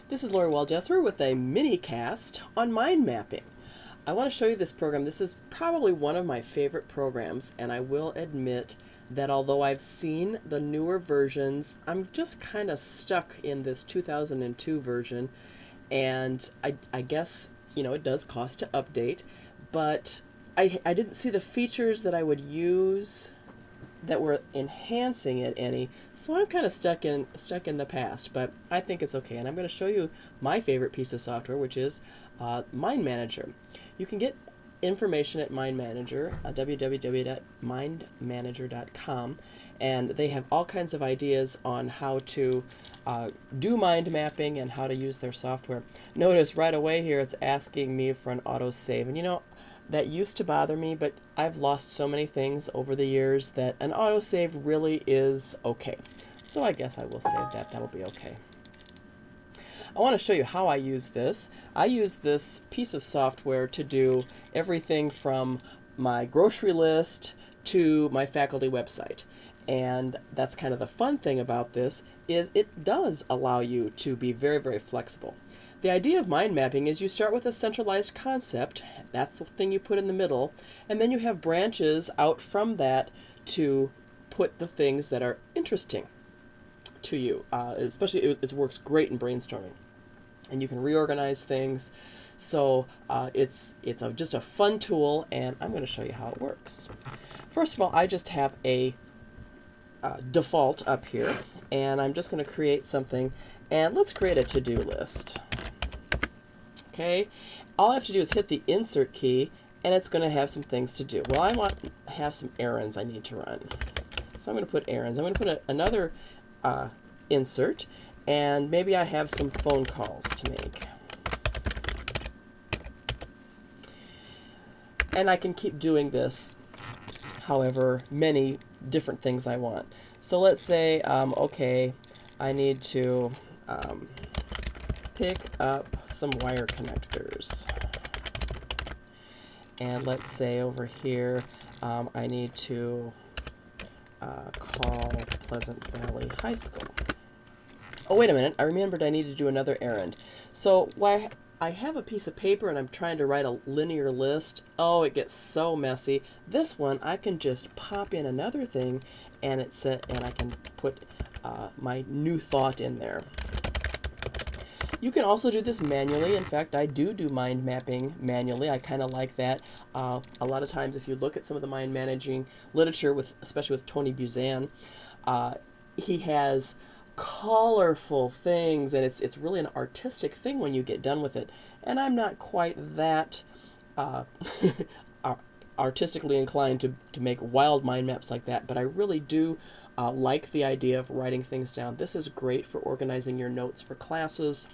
This is Lori Waldesser with a mini cast on mind mapping. I want to show you this program. This is probably one of my favorite programs, and I will admit that although I've seen the newer versions, I'm just kind of stuck in this 2002 version, and I guess, it does cost to update, but I didn't see the features that I would use that were enhancing it any, so I'm kind of stuck in the past, but I think it's okay. And I'm going to show you my favorite piece of software, which is Mindmanager. You can get information at Mindmanager, www.mindmanager.com, and they have all kinds of ideas on how to do mind mapping and how to use their software. Notice right away here it's asking me for an autosave, and that used to bother me, but I've lost so many things over the years that an autosave really is okay. So I guess I will save that. That'll be okay. I want to show you how I use this. I use this piece of software to do everything from my grocery list to my faculty website. And that's kind of the fun thing about this, is it does allow you to be very, very flexible. The idea of mind mapping is you start with a centralized concept, that's the thing you put in the middle, and then you have branches out from that to put the things that are interesting to you. Especially it works great in brainstorming. And you can reorganize things. So it's just a fun tool, and I'm going to show you how it works. First of all, I just have a default up here, and I'm just going to create something, and let's create a to-do list. Okay, all I have to do is hit the insert key, and it's going to have some things to do. Well, I want to have some errands I need to run, so I'm going to put errands. I'm going to put another insert, and maybe I have some phone calls to make. And I can keep doing this however many different things I want. So let's say, okay, I need to pick up some wire connectors. And let's say over here, I need to call Pleasant Valley High School. Oh, wait a minute, I remembered I need to do another errand. So why I have a piece of paper and I'm trying to write a linear list. Oh, it gets so messy. This one, I can just pop in another thing, and and I can put my new thought in there. You can also do this manually. In fact, I do mind mapping manually. I kind of like that. A lot of times, if you look at some of the mind managing literature, especially with Tony Buzan, he has colorful things, and it's really an artistic thing when you get done with it. And I'm not quite that artistically inclined to make wild mind maps like that, but I really do like the idea of writing things down. This is great for organizing your notes for classes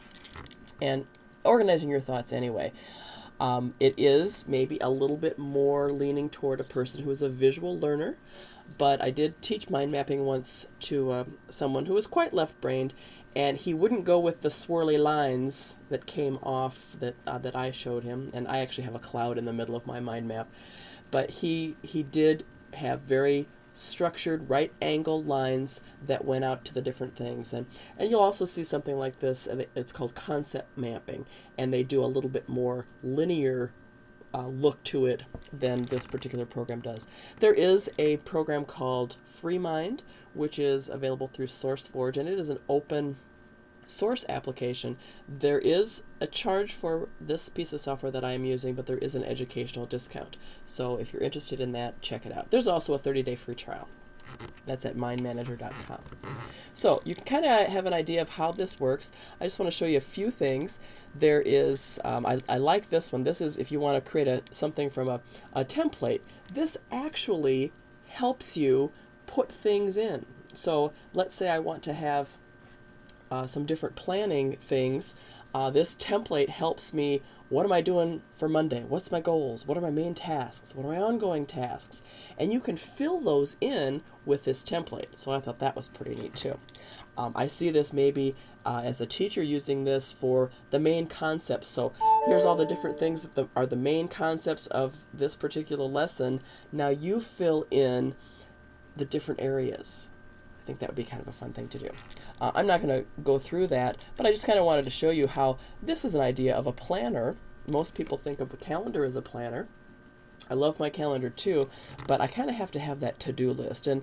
and organizing your thoughts anyway. It is maybe a little bit more leaning toward a person who is a visual learner, but I did teach mind mapping once to someone who was quite left-brained, and he wouldn't go with the swirly lines that came off that I showed him, and I actually have a cloud in the middle of my mind map, but he did have very structured right angle lines that went out to the different things, and you'll also see something like this, and it's called concept mapping, and they do a little bit more linear look to it than this particular program does. There is a program called FreeMind, which is available through SourceForge, and it is an open source application. There is a charge for this piece of software that I am using, but there is an educational discount. So if you're interested in that, check it out. There's also a 30-day free trial. That's at mindmanager.com. So you can kind of have an idea of how this works. I just want to show you a few things. There is, I like this one. This is if you want to create something from a template. This actually helps you put things in. So let's say I want to have some different planning things. This template helps me. What am I doing for Monday? What's my goals? What are my main tasks? What are my ongoing tasks? And you can fill those in with this template. So I thought that was pretty neat too. I see this maybe as a teacher using this for the main concepts. So here's all the different things that are the main concepts of this particular lesson. Now you fill in the different areas. I think that would be kind of a fun thing to do. I'm not going to go through that, but I just kind of wanted to show you how this is an idea of a planner. Most people think of a calendar as a planner. I love my calendar too, but I kind of have to have that to-do list. And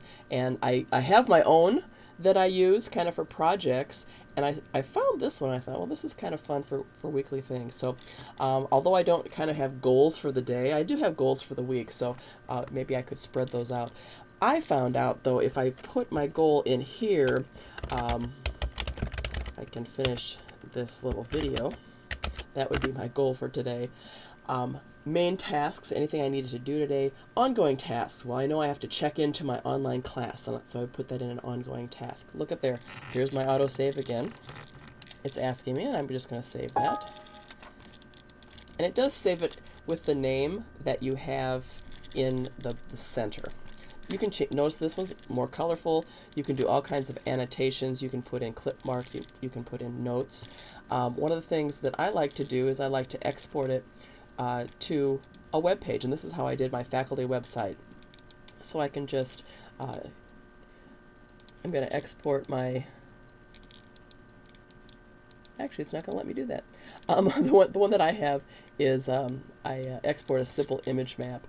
I have my own that I use kind of for projects, and I found this one. I thought, well, this is kind of fun for weekly things. So although I don't kind of have goals for the day, I do have goals for the week, so maybe I could spread those out. I found out, though, if I put my goal in here, I can finish this little video. That would be my goal for today. Main tasks, anything I needed to do today. Ongoing tasks. Well, I know I have to check into my online class, so I put that in an ongoing task. Look at there. Here's my autosave again. It's asking me, and I'm just going to save that. And it does save it with the name that you have in the center. You can notice this one's more colorful. You can do all kinds of annotations. You can put in clip mark. You can put in notes. One of the things that I like to do is I like to export it to a web page, and this is how I did my faculty website. So I can just I'm going to export my. Actually, it's not going to let me do that. The one that I have is I export a simple image map,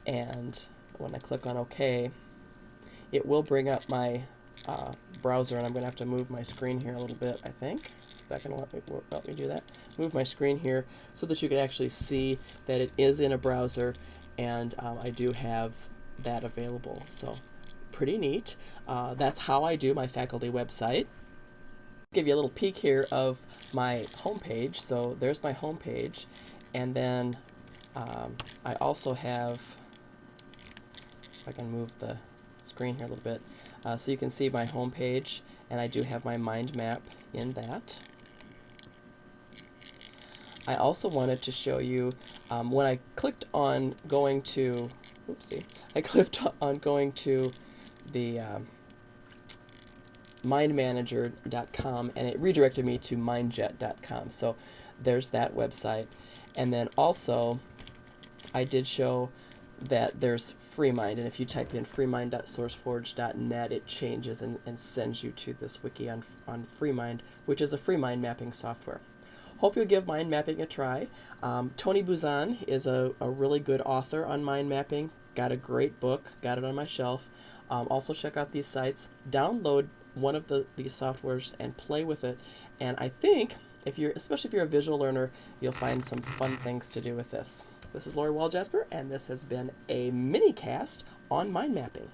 and when I click on OK, it will bring up my browser, and I'm going to have to move my screen here a little bit, I think. Is that going to let me do that? Move my screen here so that you can actually see that it is in a browser, and I do have that available. So pretty neat. That's how I do my faculty website. Give you a little peek here of my homepage. So there's my homepage, and then I also have, if I can move the screen here a little bit, so you can see my homepage, and I do have my mind map in that. I also wanted to show you when I clicked on going to, I clicked on going to the Mindmanager.com, and it redirected me to mindjet.com. So there's that website. And then also I did show that there's FreeMind, and if you type in freemind.sourceforge.net, it changes and sends you to this wiki on FreeMind, which is a free mind mapping software. Hope you'll give mind mapping a try. Tony Buzan is a really good author on mind mapping. Got a great book, got it on my shelf. Also check out these sites. Download one of these softwares and play with it. And I think, especially if you're a visual learner, you'll find some fun things to do with this. This is Lori Waljasper, and this has been a mini cast on mind mapping.